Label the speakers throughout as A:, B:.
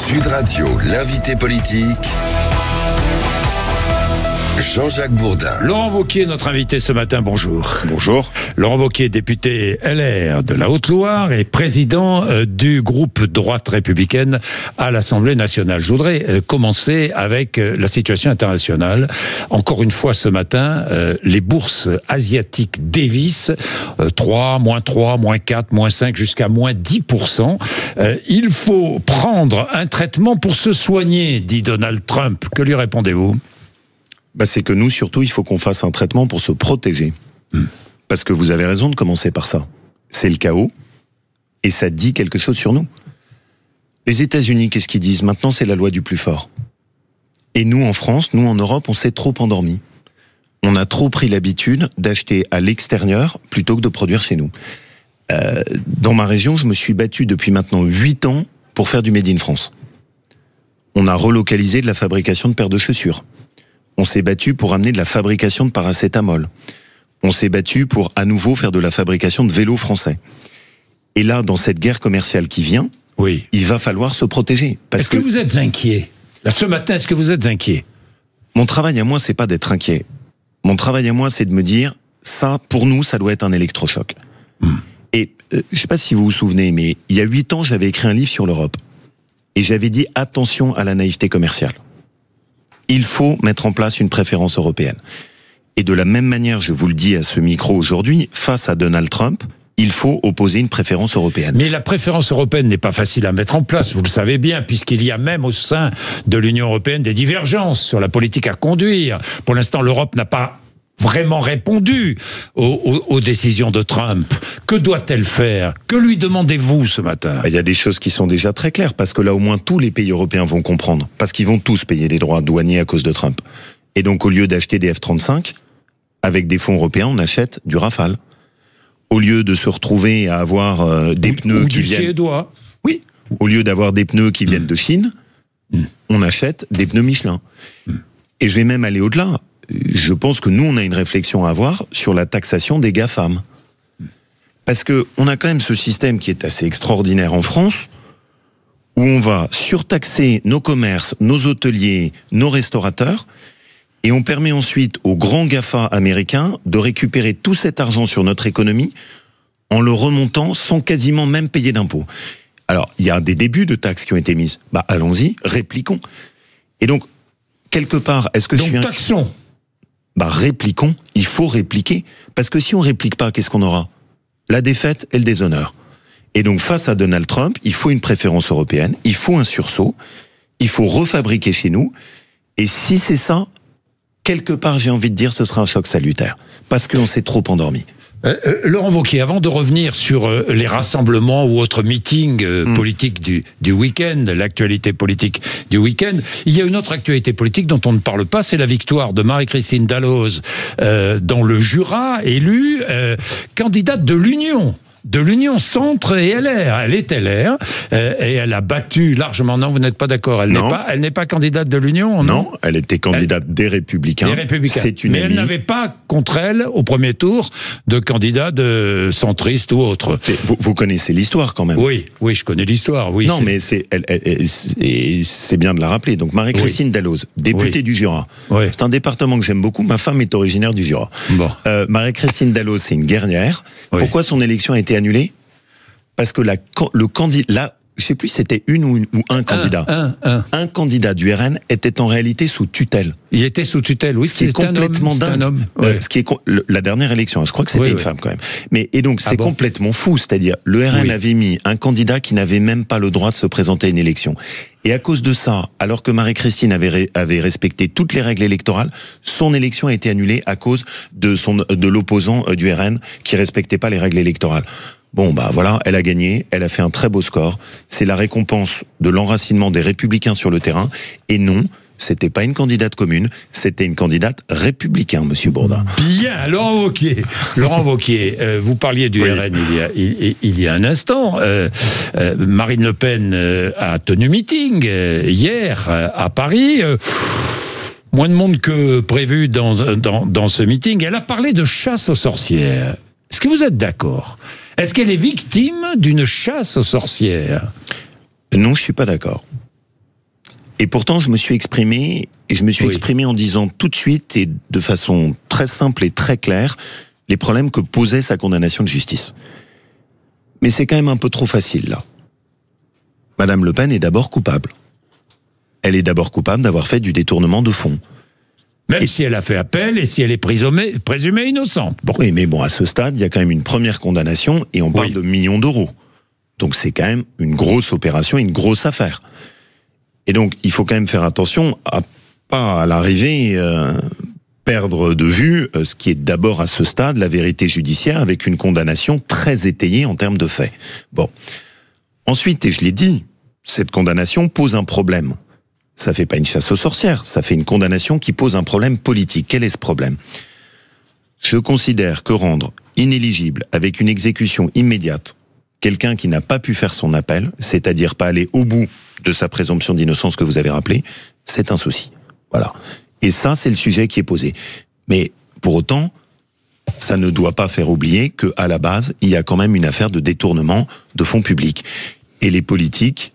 A: Sud Radio, l'invité politique, Jean-Jacques Bourdin.
B: Laurent Wauquiez, notre invité ce matin, bonjour.
C: Bonjour.
B: Laurent Wauquiez, député LR de la Haute-Loire et président du groupe droite républicaine à l'Assemblée nationale. Je voudrais commencer avec la situation internationale. Encore une fois ce matin, les bourses asiatiques dévissent, 3, moins 4, moins 5, jusqu'à moins 10%. Il faut prendre un traitement pour se soigner, dit Donald Trump. Que lui répondez-vous ?
C: C'est que nous, surtout, il faut qu'on fasse un traitement pour se protéger. Parce que vous avez raison de commencer par ça. C'est le chaos, et ça dit quelque chose sur nous. Les États-Unis, qu'est-ce qu'ils disent ? Maintenant, c'est la loi du plus fort. Et nous, en France, nous, en Europe, on s'est trop endormis. On a trop pris l'habitude d'acheter à l'extérieur plutôt que de produire chez nous. Dans ma région, je me suis battu depuis maintenant 8 ans pour faire du Made in France. On a relocalisé de la fabrication de paires de chaussures. On s'est battu pour amener de la fabrication de paracétamol. On s'est battu pour à nouveau faire de la fabrication de vélos français. Et là, dans cette guerre commerciale qui vient,
B: oui,
C: il va falloir se protéger.
B: Est-ce que vous êtes inquiet ? Là, ce matin, est-ce que vous êtes inquiet ?
C: Mon travail à moi, c'est pas d'être inquiet. Mon travail à moi, c'est de me dire, ça, pour nous, ça doit être un électrochoc. Et je sais pas si vous vous souvenez, mais il y a 8 ans, j'avais écrit un livre sur l'Europe. Et j'avais dit, attention à la naïveté commerciale. Il faut mettre en place une préférence européenne. Et de la même manière, je vous le dis à ce micro aujourd'hui, face à Donald Trump, il faut opposer une préférence européenne.
B: Mais la préférence européenne n'est pas facile à mettre en place, vous le savez bien, puisqu'il y a même au sein de l'Union européenne des divergences sur la politique à conduire. Pour l'instant, l'Europe n'a pas vraiment répondu aux décisions de Trump. Que doit-elle faire ? Que lui demandez-vous ce matin ?
C: Il y a des choses qui sont déjà très claires, parce que là au moins tous les pays européens vont comprendre, parce qu'ils vont tous payer des droits douaniers à cause de Trump. Et donc au lieu d'acheter des F-35, avec des fonds européens, on achète du Rafale. Au lieu de se retrouver à avoir des pneus qui viennent...
B: suédois.
C: Oui, au lieu d'avoir des pneus qui viennent de Chine, on achète des pneus Michelin. Et je vais même aller au-delà. Je pense que nous, on a une réflexion à avoir sur la taxation des GAFAM. Parce que on a quand même ce système qui est assez extraordinaire en France, où on va surtaxer nos commerces, nos hôteliers, nos restaurateurs, et on permet ensuite aux grands GAFA américains de récupérer tout cet argent sur notre économie en le remontant sans quasiment même payer d'impôts. Alors, il y a des débuts de taxes qui ont été mises. Allons-y, répliquons. Et donc, quelque part, est-ce que
B: donc,
C: je suis...
B: taxons.
C: Répliquons, il faut répliquer. Parce que si on réplique pas, qu'est-ce qu'on aura ? La défaite et le déshonneur. Et donc, face à Donald Trump, il faut une préférence européenne, il faut un sursaut, il faut refabriquer chez nous. Et si c'est ça, quelque part, j'ai envie de dire, ce sera un choc salutaire. Parce qu'on s'est trop endormi.
B: Laurent Wauquiez, avant de revenir sur les rassemblements ou autres meetings politiques du week-end, l'actualité politique du week-end, il y a une autre actualité politique dont on ne parle pas, c'est la victoire de Marie-Christine Dalloz dans le Jura, élue candidate de l'Union Centre et LR. Elle est LR et elle a battu largement. Non, vous n'êtes pas d'accord. Elle n'est pas candidate de l'Union.
C: Non, elle était candidate des Républicains. C'est une
B: mais elle n'avait pas contre elle au premier tour de candidat de centriste ou autre.
C: Vous connaissez l'histoire quand même.
B: Oui, je connais l'histoire. Oui.
C: Non, mais c'est bien de la rappeler. Donc Marie-Christine Dalloz, députée du Jura. Oui. C'est un département que j'aime beaucoup. Ma femme est originaire du Jura. Bon. Marie-Christine Dalloz, c'est une guerrière. Oui. Pourquoi son élection a été annulée ? Parce que le candidat, je sais plus, c'était une ou un candidat. Un candidat du RN était en réalité sous tutelle.
B: Il était sous tutelle, oui.
C: Ce qui est complètement dingue. Un homme. Ce qui est la dernière élection, je crois que c'était une femme quand même. Et donc c'est complètement fou, c'est-à-dire le RN avait mis un candidat qui n'avait même pas le droit de se présenter à une élection. Et à cause de ça, alors que Marie-Christine avait respecté toutes les règles électorales, son élection a été annulée à cause de l'opposant du RN qui respectait pas les règles électorales. Voilà, elle a gagné, elle a fait un très beau score. C'est la récompense de l'enracinement des Républicains sur le terrain. Et non, c'était pas une candidate commune, c'était une candidate républicain, monsieur Bourdin.
B: Bien, Laurent Wauquiez, vous parliez du RN il y a un instant. Marine Le Pen a tenu meeting hier à Paris. Moins de monde que prévu dans ce meeting. Elle a parlé de chasse aux sorcières. Est-ce que vous êtes d'accord ? Est-ce qu'elle est victime d'une chasse aux sorcières ?
C: Non, je suis pas d'accord. Et pourtant, je me suis exprimé, et je me suis exprimé en disant tout de suite et de façon très simple et très claire les problèmes que posait sa condamnation de justice. Mais c'est quand même un peu trop facile, là. Madame Le Pen est d'abord coupable. Elle est d'abord coupable d'avoir fait du détournement de fonds.
B: Même si elle a fait appel et si elle est présumée innocente. Bon.
C: Oui, mais bon, à ce stade, il y a quand même une première condamnation et on parle de millions d'euros. Donc c'est quand même une grosse opération, une grosse affaire. Et donc, il faut quand même faire attention à pas à l'arrivée perdre de vue ce qui est d'abord à ce stade la vérité judiciaire avec une condamnation très étayée en termes de faits. Bon. Ensuite, et je l'ai dit, cette condamnation pose un problème. Ça fait pas une chasse aux sorcières, ça fait une condamnation qui pose un problème politique. Quel est ce problème ? Je considère que rendre inéligible avec une exécution immédiate quelqu'un qui n'a pas pu faire son appel, c'est-à-dire pas aller au bout de sa présomption d'innocence que vous avez rappelé, c'est un souci. Voilà. Et ça, c'est le sujet qui est posé. Mais pour autant, ça ne doit pas faire oublier qu'à la base, il y a quand même une affaire de détournement de fonds publics. Et les politiques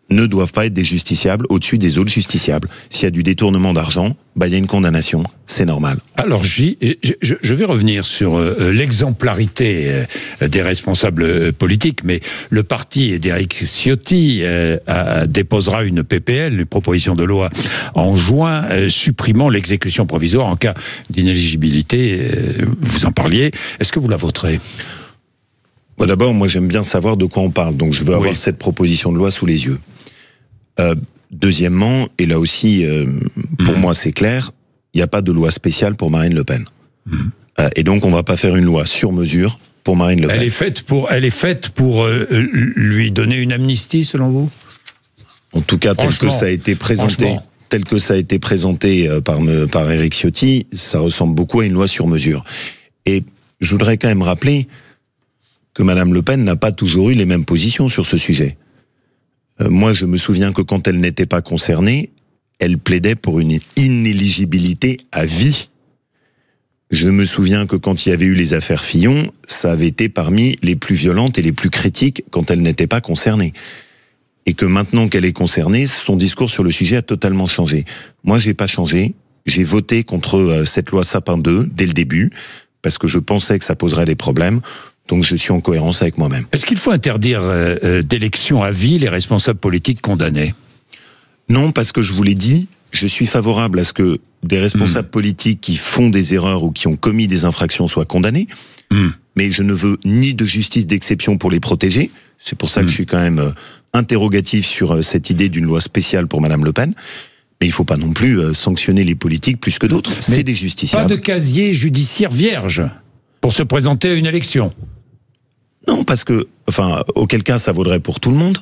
C: ne doivent pas être des justiciables au-dessus des autres justiciables. S'il y a du détournement d'argent, il y a une condamnation, c'est normal.
B: Alors, je vais revenir sur l'exemplarité des responsables politiques, mais le parti d'Éric Ciotti déposera une PPL, une proposition de loi, en juin, supprimant l'exécution provisoire en cas d'inéligibilité. Vous en parliez. Est-ce que vous la voterez ?
C: Bon, d'abord, moi j'aime bien savoir de quoi on parle, donc je veux avoir cette proposition de loi sous les yeux. Deuxièmement, et là aussi, pour moi c'est clair, il n'y a pas de loi spéciale pour Marine Le Pen. Et donc on ne va pas faire une loi sur mesure pour Marine Le Pen.
B: Elle est faite pour lui donner une amnistie, selon vous ?
C: En tout cas, tel que ça a été présenté par Éric Ciotti, ça ressemble beaucoup à une loi sur mesure. Et je voudrais quand même rappeler que Madame Le Pen n'a pas toujours eu les mêmes positions sur ce sujet. Moi, je me souviens que quand elle n'était pas concernée, elle plaidait pour une inéligibilité à vie. Je me souviens que quand il y avait eu les affaires Fillon, ça avait été parmi les plus violentes et les plus critiques quand elle n'était pas concernée. Et que maintenant qu'elle est concernée, son discours sur le sujet a totalement changé. Moi, j'ai pas changé. J'ai voté contre cette loi Sapin 2 dès le début, parce que je pensais que ça poserait des problèmes. Donc je suis en cohérence avec moi-même.
B: Est-ce qu'il faut interdire d'élection à vie les responsables politiques condamnés ?
C: Non, parce que je vous l'ai dit, je suis favorable à ce que des responsables politiques qui font des erreurs ou qui ont commis des infractions soient condamnés. Mais je ne veux ni de justice d'exception pour les protéger. C'est pour ça que je suis quand même interrogatif sur cette idée d'une loi spéciale pour Madame Le Pen. Mais il ne faut pas non plus sanctionner les politiques plus que d'autres. C'est des justiciables.
B: Pas de casier judiciaire vierge pour se présenter à une élection.
C: Non, parce que, auquel cas ça vaudrait pour tout le monde.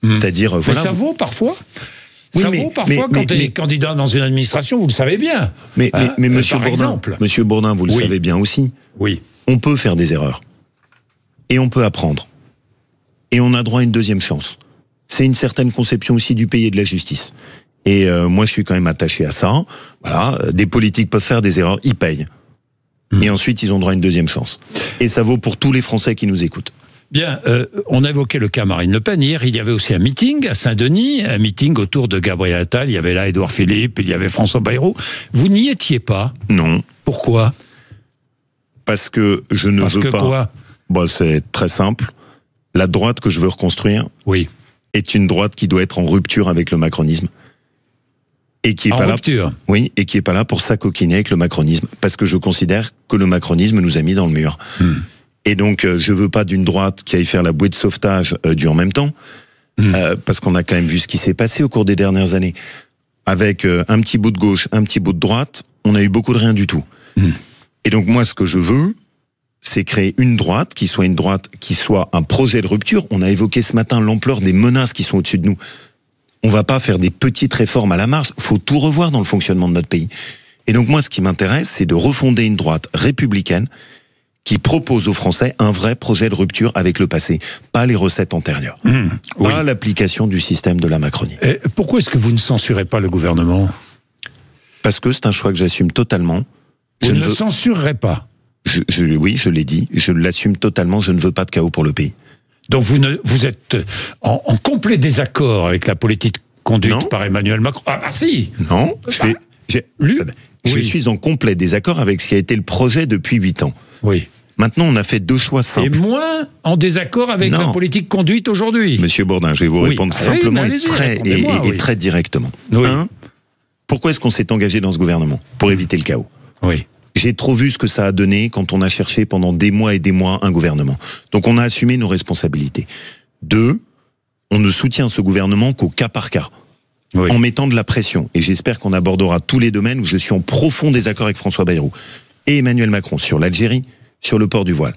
C: C'est-à-dire,
B: voilà. Mais ça vaut parfois. Ça vaut parfois quand tu es candidat dans une administration, vous le savez bien.
C: Mais Monsieur Bourdin, vous le savez bien aussi.
B: Oui.
C: On peut faire des erreurs. Et on peut apprendre. Et on a droit à une deuxième chance. C'est une certaine conception aussi du pays et de la justice. Et moi, je suis quand même attaché à ça. Voilà, des politiques peuvent faire des erreurs, ils payent. Et ensuite, ils ont droit à une deuxième chance. Et ça vaut pour tous les Français qui nous écoutent.
B: Bien, on a évoqué le cas Marine Le Pen. Hier, il y avait aussi un meeting à Saint-Denis, un meeting autour de Gabriel Attal. Il y avait là Édouard Philippe, il y avait François Bayrou. Vous n'y étiez pas ?
C: Non.
B: Pourquoi ?
C: Parce que je ne veux pas...
B: Quoi ?
C: Bon, c'est très simple. La droite que je veux reconstruire est une droite qui doit être en rupture avec le macronisme. Et qui est pas là, et qui est pas là pour s'acoquiner avec le macronisme, parce que je considère que le macronisme nous a mis dans le mur. Et donc, je veux pas d'une droite qui aille faire la bouée de sauvetage du en même temps, parce qu'on a quand même vu ce qui s'est passé au cours des dernières années. Avec un petit bout de gauche, un petit bout de droite, on a eu beaucoup de rien du tout. Et donc moi, ce que je veux, c'est créer une droite qui soit un projet de rupture. On a évoqué ce matin l'ampleur des menaces qui sont au-dessus de nous. On va pas faire des petites réformes à la marge, faut tout revoir dans le fonctionnement de notre pays. Et donc moi, ce qui m'intéresse, c'est de refonder une droite républicaine qui propose aux Français un vrai projet de rupture avec le passé, pas les recettes antérieures, pas l'application du système de la Macronie.
B: Et pourquoi est-ce que vous ne censurez pas le gouvernement ?
C: Parce que c'est un choix que j'assume totalement.
B: Vous ne le censurerez pas ?
C: Oui, je l'ai dit, je l'assume totalement, je ne veux pas de chaos pour le pays.
B: Donc vous êtes en complet désaccord avec la politique conduite
C: Non.
B: par Emmanuel Macron. Ah, si.
C: Non, je
B: Oui.
C: suis en complet désaccord avec ce qui a été le projet depuis 8 ans.
B: Oui.
C: Maintenant, on a fait 2 choix
B: Et
C: simples.
B: moins en désaccord avec
C: Non.
B: la politique conduite aujourd'hui.
C: Monsieur Bourdin, je vais vous
B: Oui.
C: répondre
B: Ah oui,
C: simplement
B: mais
C: et,
B: allez-y,
C: très,
B: répondez-moi,
C: et
B: oui.
C: très directement.
B: Oui.
C: Pourquoi est-ce qu'on s'est engagé dans ce gouvernement? Pour éviter le chaos.
B: Oui.
C: J'ai trop vu ce que ça a donné quand on a cherché pendant des mois et des mois un gouvernement. Donc on a assumé nos responsabilités. 2, on ne soutient ce gouvernement qu'au cas par cas.
B: Oui.
C: En mettant de la pression. Et j'espère qu'on abordera tous les domaines où je suis en profond désaccord avec François Bayrou et Emmanuel Macron sur l'Algérie, sur le port du voile.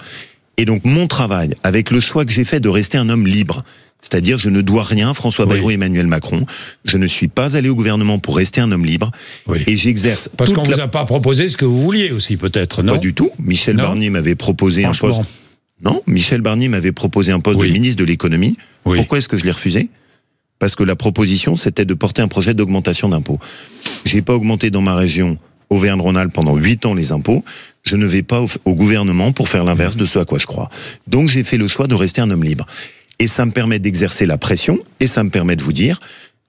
C: Et donc mon travail, avec le choix que j'ai fait de rester un homme libre, c'est-à-dire je ne dois rien à François Bayrou et Emmanuel Macron, je ne suis pas allé au gouvernement pour rester un homme libre,
B: Oui.
C: et j'exerce...
B: Parce
C: toute
B: qu'on vous a pas proposé ce que vous vouliez aussi, peut-être, non?
C: Pas du tout. Michel
B: Non.
C: Barnier m'avait proposé un
B: Franchement.
C: poste... Non, Michel Barnier m'avait proposé un poste
B: Oui.
C: de ministre de l'économie.
B: Oui.
C: Pourquoi est-ce que je l'ai refusé? Parce que la proposition, c'était de porter un projet d'augmentation d'impôts. J'ai pas augmenté dans ma région, Auvergne-Rhône-Alpes, pendant 8 ans les impôts. Je ne vais pas au gouvernement pour faire l'inverse de ce à quoi je crois. Donc j'ai fait le choix de rester un homme libre. Et ça me permet d'exercer la pression, et ça me permet de vous dire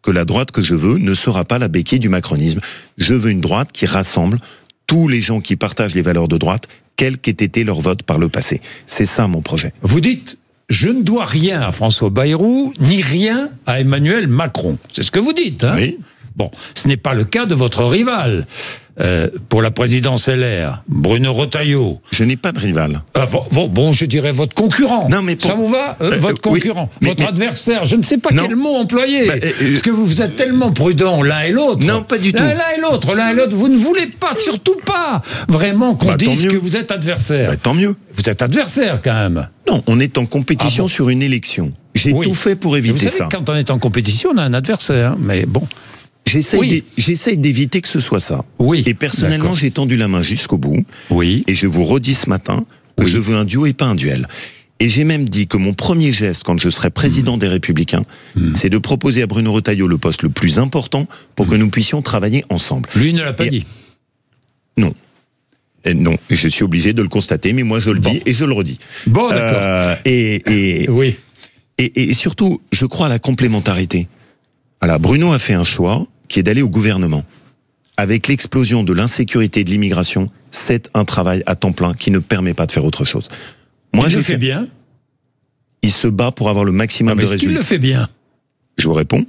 C: que la droite que je veux ne sera pas la béquille du macronisme. Je veux une droite qui rassemble tous les gens qui partagent les valeurs de droite, quel qu'ait été leur vote par le passé. C'est ça mon projet.
B: Vous dites, je ne dois rien à François Bayrou, ni rien à Emmanuel Macron. C'est ce que vous dites, hein?
C: Oui.
B: Bon, ce n'est pas le cas de votre rival pour la présidence LR, Bruno Retailleau.
C: Je n'ai pas de rival.
B: Bon, je dirais votre concurrent.
C: Non, mais pour-
B: Ça vous va? Votre
C: oui,
B: concurrent,
C: mais-
B: votre adversaire. Je ne sais pas
C: Non.
B: quel mot employer.
C: Bah,
B: parce que vous êtes tellement prudents l'un et l'autre.
C: Non, pas du tout.
B: L'un et l'autre, vous ne voulez pas, surtout pas, vraiment qu'on
C: Bah, tant
B: dise
C: mieux.
B: que vous êtes adversaire.
C: Bah, tant mieux.
B: Vous êtes adversaire quand même.
C: Non, on est en compétition
B: Ah bon
C: sur une élection. J'ai
B: Oui.
C: tout fait pour
B: Vous
C: éviter
B: savez,
C: ça.
B: quand on est en compétition, on a un adversaire. Hein, mais bon. Oui.
C: J'essaye d'éviter que ce soit ça.
B: Oui,
C: Et personnellement,
B: d'accord.
C: j'ai tendu la main jusqu'au bout.
B: Oui.
C: Et je vous redis ce matin que
B: Oui.
C: je veux un duo et pas un duel. Et j'ai même dit que mon premier geste, quand je serai président des Républicains, c'est de proposer à Bruno Retailleau le poste le plus important pour que nous puissions travailler ensemble.
B: Lui ne l'a pas
C: Et-
B: dit.
C: Non. Non, je suis obligé de le constater, mais moi je le dis et je le redis.
B: Bon, d'accord. Oui.
C: Et surtout, je crois à la complémentarité. Voilà, Bruno a fait un choix qui est d'aller au gouvernement. Avec l'explosion de l'insécurité et de l'immigration, c'est un travail à temps plein qui ne permet pas de faire autre chose. Moi,
B: Il
C: j'ai
B: le fait bien.
C: Il se bat pour avoir le maximum
B: Mais
C: de
B: est-ce qu'il
C: résultats.
B: le fait bien?
C: Je vous réponds.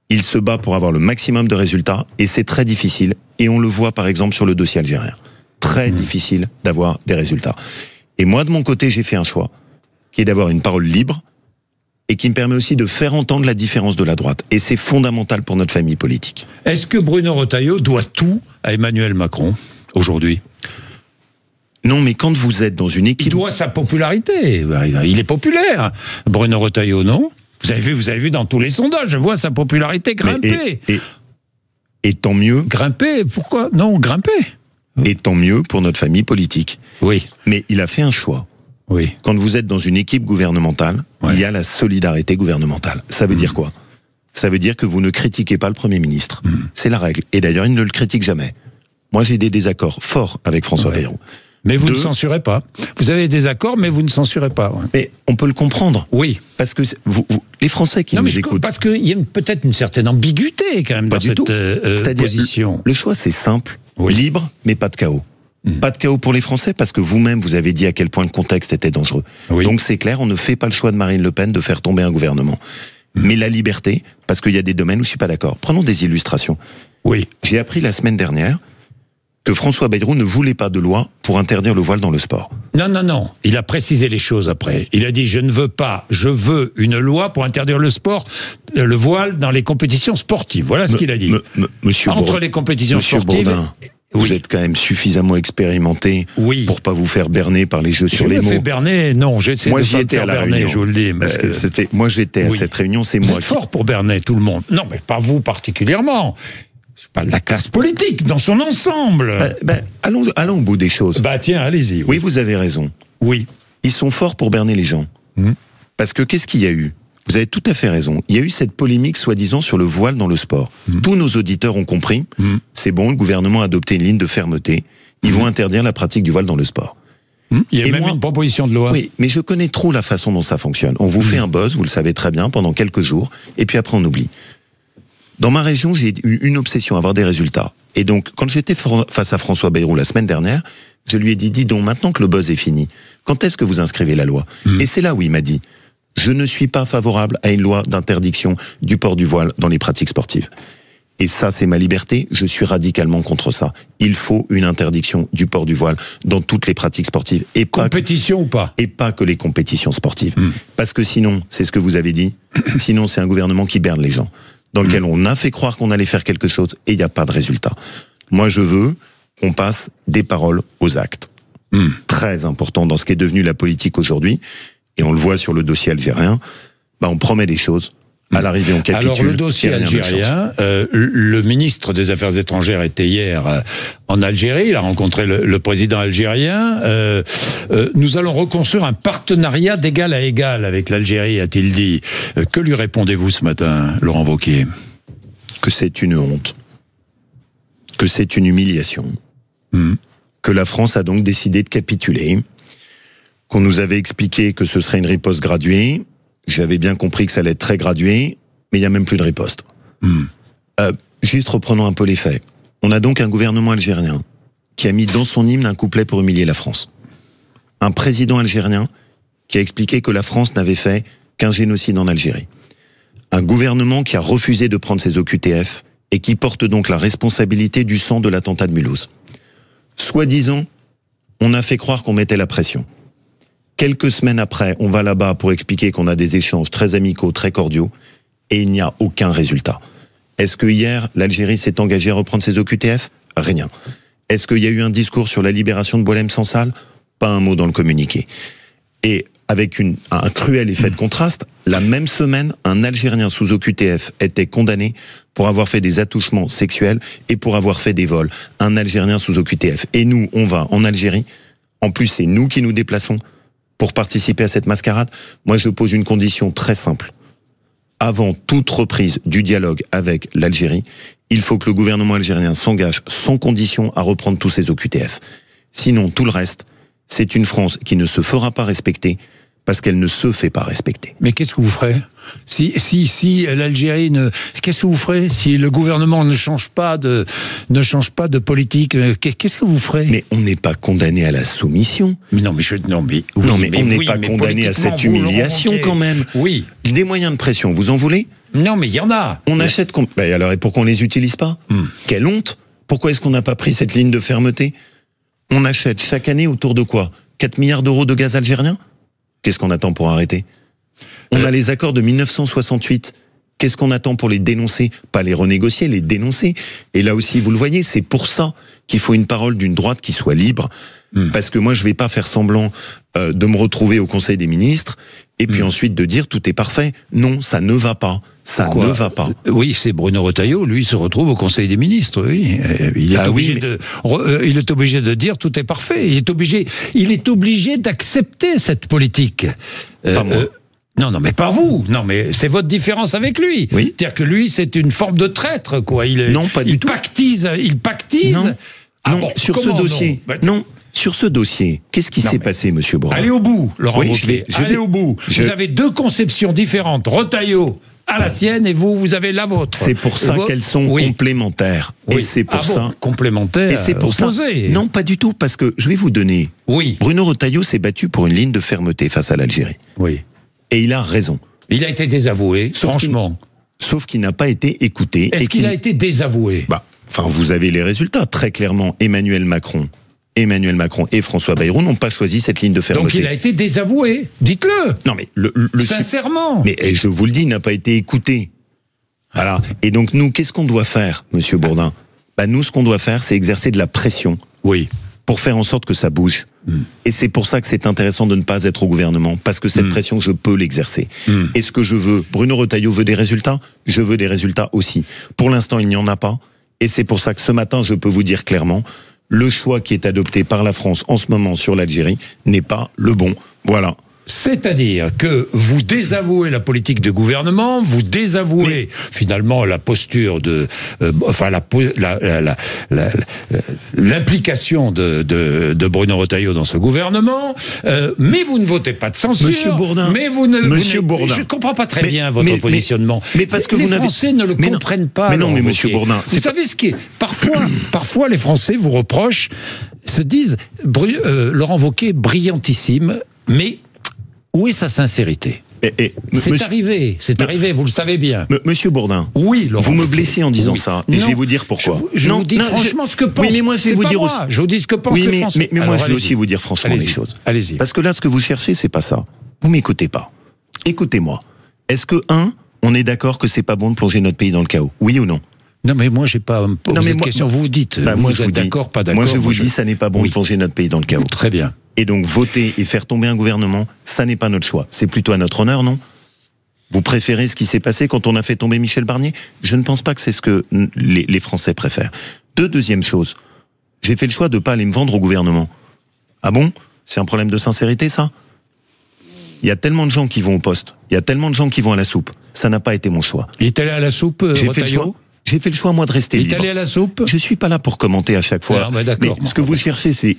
C: Il se bat pour avoir le maximum de résultats et c'est très difficile. Et on le voit par exemple sur le dossier algérien. Très difficile d'avoir des résultats. Et moi, de mon côté, j'ai fait un choix qui est d'avoir une parole libre et qui me permet aussi de faire entendre la différence de la droite. Et c'est fondamental pour notre famille politique.
B: Est-ce que Bruno Retailleau doit tout à Emmanuel Macron aujourd'hui?
C: Non, mais quand vous êtes dans une
B: Il
C: équipe...
B: doit sa popularité. Il est populaire, Bruno Retailleau, non? Vous avez vu dans tous les sondages, je vois sa popularité grimper.
C: Et tant mieux,
B: Grimper, pourquoi? Non, grimper.
C: et tant mieux pour notre famille politique.
B: Oui,
C: Mais il a fait un choix.
B: oui.
C: Quand vous êtes dans une équipe gouvernementale,
B: Ouais.
C: il y a la solidarité gouvernementale. Ça veut dire quoi? Ça veut dire que vous ne critiquez pas le Premier ministre. C'est la règle. Et d'ailleurs, il ne le critique jamais. Moi, j'ai des désaccords forts avec François
B: Ouais.
C: Bayrou.
B: Mais vous ne
C: Deux.
B: censurez pas. Vous avez des accords, mais vous ne censurez pas. Ouais.
C: Mais on peut le comprendre.
B: Oui.
C: Parce que les Français qui
B: Non, mais
C: nous écoutent...
B: parce qu'il y a peut-être une certaine ambiguïté quand même
C: Pas
B: dans
C: du
B: cette
C: tout. C'est-à-dire,
B: position.
C: le choix, c'est simple,
B: Oui.
C: libre, mais pas de chaos. Pas de chaos pour les Français, parce que vous-même, vous avez dit à quel point le contexte était dangereux.
B: Oui.
C: Donc c'est clair, on ne fait pas le choix de Marine Le Pen de faire tomber un gouvernement. Mais la liberté, parce qu'il y a des domaines où je suis pas d'accord. Prenons des illustrations.
B: Oui.
C: J'ai appris la semaine dernière que François Bayrou ne voulait pas de loi pour interdire le voile dans le sport.
B: Non. Il a précisé les choses après. Il a dit, je ne veux pas, je veux une loi pour interdire le sport, le voile dans les compétitions sportives. Voilà ce qu'il a dit.
C: Monsieur
B: Entre
C: Bourdin,
B: les compétitions
C: Monsieur
B: sportives...
C: Bourdin,
B: Oui.
C: vous êtes quand même suffisamment expérimenté
B: Oui.
C: pour pas vous faire berner par les jeux
B: Je
C: sur les
B: me fais
C: mots.
B: berner, non, j'essaie
C: Moi,
B: de
C: j'y
B: pas me
C: étais
B: faire
C: à la
B: berner,
C: réunion.
B: je vous le dis. Parce que...
C: Moi, j'étais à
B: Oui.
C: cette réunion, c'est
B: Vous
C: moi
B: êtes fort pour berner tout le monde. Non, mais pas vous particulièrement. Je parle de la classe politique dans son ensemble.
C: Allons au bout des choses.
B: Bah tiens, allez-y.
C: Oui, vous avez raison.
B: Oui.
C: Ils sont forts pour berner les gens. Parce que qu'est-ce qu'il y a eu? Vous avez tout à fait raison. Il y a eu cette polémique soi-disant sur le voile dans le sport. Tous nos auditeurs ont compris. C'est bon, le gouvernement a adopté une ligne de fermeté. Ils vont interdire la pratique du voile dans le sport.
B: Il y a
C: Et
B: même
C: moi-
B: une proposition de loi.
C: Oui, mais je connais trop la façon dont ça fonctionne. On vous fait un buzz, vous le savez très bien, pendant quelques jours, et puis après on oublie. Dans ma région, j'ai eu une obsession, avoir des résultats. Et donc, quand j'étais face à François Bayrou la semaine dernière, je lui ai dit, dis donc, maintenant que le buzz est fini, quand est-ce que vous inscrivez la loi ? Et c'est là où il m'a dit, je ne suis pas favorable à une loi d'interdiction du port du voile dans les pratiques sportives. Et ça, c'est ma liberté, je suis radicalement contre ça. Il faut une interdiction du port du voile dans toutes les pratiques sportives. Et
B: compétition ou pas ?
C: Et pas que les compétitions sportives. Parce que sinon, c'est ce que vous avez dit, sinon c'est un gouvernement qui berne les gens, dans lequel on a fait croire qu'on allait faire quelque chose et il n'y a pas de résultat. Moi, je veux qu'on passe des paroles aux actes. Très important dans ce qui est devenu la politique aujourd'hui, et on le voit sur le dossier algérien, on promet des choses. À l'arrivée, on capitule.
B: Alors, le dossier algérien, le ministre des Affaires étrangères était hier en Algérie, il a rencontré le président algérien. Nous allons reconstruire un partenariat d'égal à égal avec l'Algérie, a-t-il dit. Que lui répondez-vous ce matin, Laurent Wauquiez ?
C: Que c'est une honte, que c'est une humiliation, que la France a donc décidé de capituler, qu'on nous avait expliqué que ce serait une riposte graduée. J'avais bien compris que ça allait être très gradué, mais il n'y a même plus de riposte. Juste reprenons un peu les faits. On a donc un gouvernement algérien qui a mis dans son hymne un couplet pour humilier la France. Un président algérien qui a expliqué que la France n'avait fait qu'un génocide en Algérie. Un gouvernement qui a refusé de prendre ses OQTF et qui porte donc la responsabilité du sang de l'attentat de Mulhouse. Soi-disant, on a fait croire qu'on mettait la pression. Quelques semaines après, on va là-bas pour expliquer qu'on a des échanges très amicaux, très cordiaux, et il n'y a aucun résultat. Est-ce que hier, l'Algérie s'est engagée à reprendre ses OQTF ? Rien. Est-ce qu'il y a eu un discours sur la libération de Boualem Sansal ? Pas un mot dans le communiqué. Et avec un cruel effet de contraste, la même semaine, un Algérien sous OQTF était condamné pour avoir fait des attouchements sexuels et pour avoir fait des vols. Un Algérien sous OQTF. Et nous, on va en Algérie. En plus, c'est nous qui nous déplaçons pour participer à cette mascarade. Moi, je pose une condition très simple. Avant toute reprise du dialogue avec l'Algérie, il faut que le gouvernement algérien s'engage sans condition à reprendre tous ses OQTF. Sinon, tout le reste, c'est une France qui ne se fera pas respecter parce qu'elle ne se fait pas respecter.
B: Mais qu'est-ce que vous ferez ? Si l'Algérie ne... Qu'est-ce que vous ferez si le gouvernement ne change pas de politique ? Qu'est-ce que vous ferez ?
C: Mais on n'est pas condamné à la soumission.
B: Mais non, mais
C: on n'est pas condamné à cette humiliation quand même.
B: Oui.
C: Des moyens de pression, vous en voulez ?
B: Non, mais il y en a.
C: On achète... alors, et pourquoi on les utilise pas ? Quelle honte ! Pourquoi est-ce qu'on n'a pas pris cette ligne de fermeté ? On achète chaque année autour de quoi ? 4 milliards d'euros de gaz algérien ? Qu'est-ce qu'on attend pour arrêter ? On a les accords de 1968. Qu'est-ce qu'on attend pour les dénoncer ? Pas les renégocier, les dénoncer. Et là aussi, vous le voyez, c'est pour ça qu'il faut une parole d'une droite qui soit libre. Parce que moi, je vais pas faire semblant de me retrouver au Conseil des ministres et puis ensuite de dire tout est parfait. Non, ça ne va pas. Ça ne va pas.
B: Oui, c'est Bruno Retailleau, lui, se retrouve au Conseil des ministres. Oui. Il est obligé de dire tout est parfait. Il est obligé d'accepter cette politique.
C: Pas moi.
B: Non, mais pas vous. Non, mais c'est votre différence avec lui.
C: Oui.
B: C'est-à-dire que lui, c'est une forme de traître, quoi.
C: Non, pas du tout.
B: Il pactise.
C: Non, sur ce dossier. Non. Sur ce dossier, qu'est-ce qui s'est passé, monsieur Bourdin ?
B: Allez au bout, Laurent Wauquiez.
C: Allez
B: au bout. Vous avez deux conceptions différentes. Retailleau à la sienne et vous avez la vôtre.
C: C'est pour ça qu'elles sont complémentaires.
B: Oui.
C: Et c'est pour ça.
B: Complémentaires.
C: Et c'est pour ça. Non, pas du tout, parce que je vais vous donner.
B: Oui.
C: Bruno Retailleau s'est battu pour une ligne de fermeté face à l'Algérie.
B: Oui.
C: Et il a raison.
B: Il a été désavoué, franchement.
C: Sauf qu'il n'a pas été écouté.
B: Est-ce qu'il a été désavoué ?
C: Vous avez les résultats. Très clairement, Emmanuel Macron et François Bayrou n'ont pas choisi cette ligne de fermeté.
B: Donc il a été désavoué, dites-le.
C: Non mais
B: sincèrement.
C: Mais je vous le dis, il n'a pas été écouté. Voilà. Et donc nous, qu'est-ce qu'on doit faire, monsieur Bourdin ? Nous, ce qu'on doit faire, c'est exercer de la pression.
B: Oui.
C: Pour faire en sorte que ça bouge. Et c'est pour ça que c'est intéressant de ne pas être au gouvernement, parce que cette pression, je peux l'exercer. Et ce que je veux, Bruno Retailleau veut des résultats, je veux des résultats aussi. Pour l'instant, il n'y en a pas. Et c'est pour ça que ce matin, je peux vous dire clairement, le choix qui est adopté par la France en ce moment sur l'Algérie n'est pas le bon. Voilà.
B: C'est-à-dire que vous désavouez la politique de gouvernement, vous désavouez finalement la posture de, l'implication de Bruno Retailleau dans ce gouvernement, mais vous ne votez pas de censure.
C: Monsieur Bourdin,
B: Bourdin, je comprends pas très bien votre positionnement.
C: Mais parce que
B: les
C: vous
B: Français ne le comprennent pas.
C: Mais non, mais Monsieur Bourdin,
B: vous savez ce qui est parfois les Français vous reprochent, se disent Laurent Wauquiez brillantissime, mais où est sa sincérité? C'est arrivé, vous le savez bien.
C: Monsieur Bourdin,
B: oui, Laurent,
C: vous me blessez en disant ça, et je vais vous dire pourquoi.
B: Je vous dis franchement ce que pense.
C: Oui, mais moi je vais vous dire aussi.
B: Je vous dis ce que pense les Français.
C: Mais moi je vais aussi vous dire franchement les choses.
B: Allez-y.
C: Parce que là, ce que vous cherchez, c'est pas ça. Vous m'écoutez pas. Écoutez-moi. Est-ce que on est d'accord que c'est pas bon de plonger notre pays dans le chaos? Oui ou non?
B: Non, mais moi, j'ai pas posé cette question. Vous dites, vous êtes d'accord, pas d'accord?
C: Moi, je vous dis, ça n'est pas bon de plonger notre pays dans le chaos.
B: Très bien.
C: Et donc, voter et faire tomber un gouvernement, ça n'est pas notre choix. C'est plutôt à notre honneur, non? Vous préférez ce qui s'est passé quand on a fait tomber Michel Barnier? Je ne pense pas que c'est ce que les Français préfèrent. Deuxième chose, j'ai fait le choix de ne pas aller me vendre au gouvernement. Ah bon? C'est un problème de sincérité, ça? Il y a tellement de gens qui vont au poste, il y a tellement de gens qui vont à la soupe. Ça n'a pas été mon choix.
B: Il est allé à la soupe, Retailleau?
C: J'ai fait le choix, moi, de rester libre.
B: Il est allé à la soupe?
C: Je suis pas là pour commenter à chaque fois.
B: Non, mais d'accord.
C: Mais ce que vous cherchez, c'est...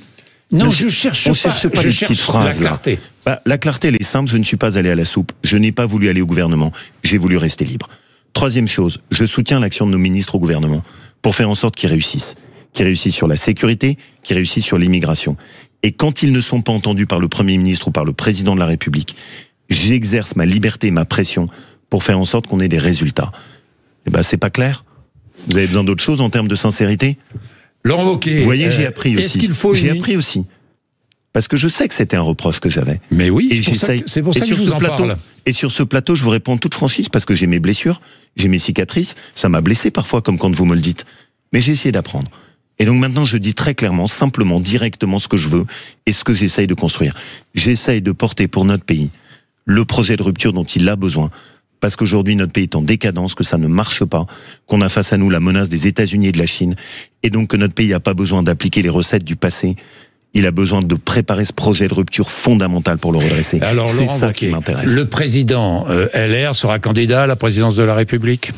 B: Non, je cherche pas
C: les petites phrases.
B: La clarté.
C: La clarté, elle est simple. Je ne suis pas allé à la soupe. Je n'ai pas voulu aller au gouvernement. J'ai voulu rester libre. Troisième chose, je soutiens l'action de nos ministres au gouvernement pour faire en sorte qu'ils réussissent. Qu'ils réussissent sur la sécurité, qu'ils réussissent sur l'immigration. Et quand ils ne sont pas entendus par le Premier ministre ou par le Président de la République, j'exerce ma liberté, ma pression pour faire en sorte qu'on ait des résultats. Eh ben, c'est pas clair. Vous avez besoin d'autre chose en termes de sincérité?
B: Laurent Wauquiez,
C: vous voyez, j'ai appris aussi. J'ai appris aussi. Parce que je sais que c'était un reproche que j'avais.
B: Mais oui, c'est pour ça que je vous en parle.
C: Et sur ce plateau, je vous réponds en toute franchise parce que j'ai mes blessures, j'ai mes cicatrices. Ça m'a blessé parfois, comme quand vous me le dites. Mais j'ai essayé d'apprendre. Et donc maintenant, je dis très clairement, simplement, directement ce que je veux et ce que j'essaye de construire. J'essaye de porter pour notre pays le projet de rupture dont il a besoin. Parce qu'aujourd'hui, notre pays est en décadence, que ça ne marche pas, qu'on a face à nous la menace des États-Unis et de la Chine, et donc que notre pays n'a pas besoin d'appliquer les recettes du passé. Il a besoin de préparer ce projet de rupture fondamental pour le redresser. C'est ça qui m'intéresse.
B: Le président LR sera candidat à la présidence de la République?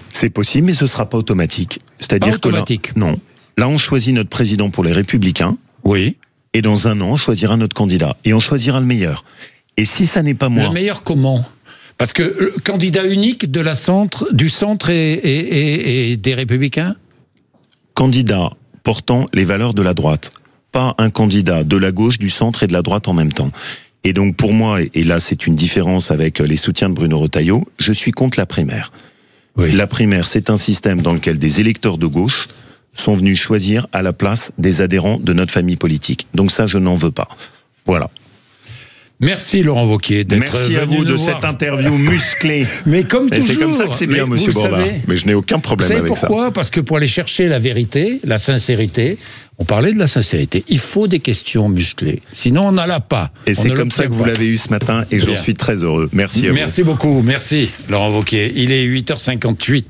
C: C'est possible, mais ce ne sera pas automatique. C'est-à-dire que là, non. Là, on choisit notre président pour les Républicains.
B: Oui.
C: Et dans un an, on choisira notre candidat. Et on choisira le meilleur. Et si ça n'est pas moi...
B: Le meilleur comment? Parce que candidat unique du centre et des Républicains?
C: Candidat portant les valeurs de la droite. Pas un candidat de la gauche, du centre et de la droite en même temps. Et donc pour moi, et là c'est une différence avec les soutiens de Bruno Retailleau, je suis contre la primaire. Oui. La primaire, c'est un système dans lequel des électeurs de gauche sont venus choisir à la place des adhérents de notre famille politique. Donc ça, je n'en veux pas. Voilà.
B: Merci Laurent Wauquiez d'être venu.
C: Merci à vous de cette interview musclée.
B: Mais comme toujours.
C: C'est comme ça que c'est bien, Monsieur Bourdin. Mais je n'ai aucun problème avec ça.
B: Vous savez pourquoi? Parce que pour aller chercher la vérité, la sincérité, on parlait de la sincérité, il faut des questions musclées. Sinon, on n'en a pas.
C: Et c'est comme ça que vous l'avez eu ce matin, et j'en suis très heureux. Merci à vous.
B: Merci beaucoup. Merci Laurent Wauquiez. Il est 8h58.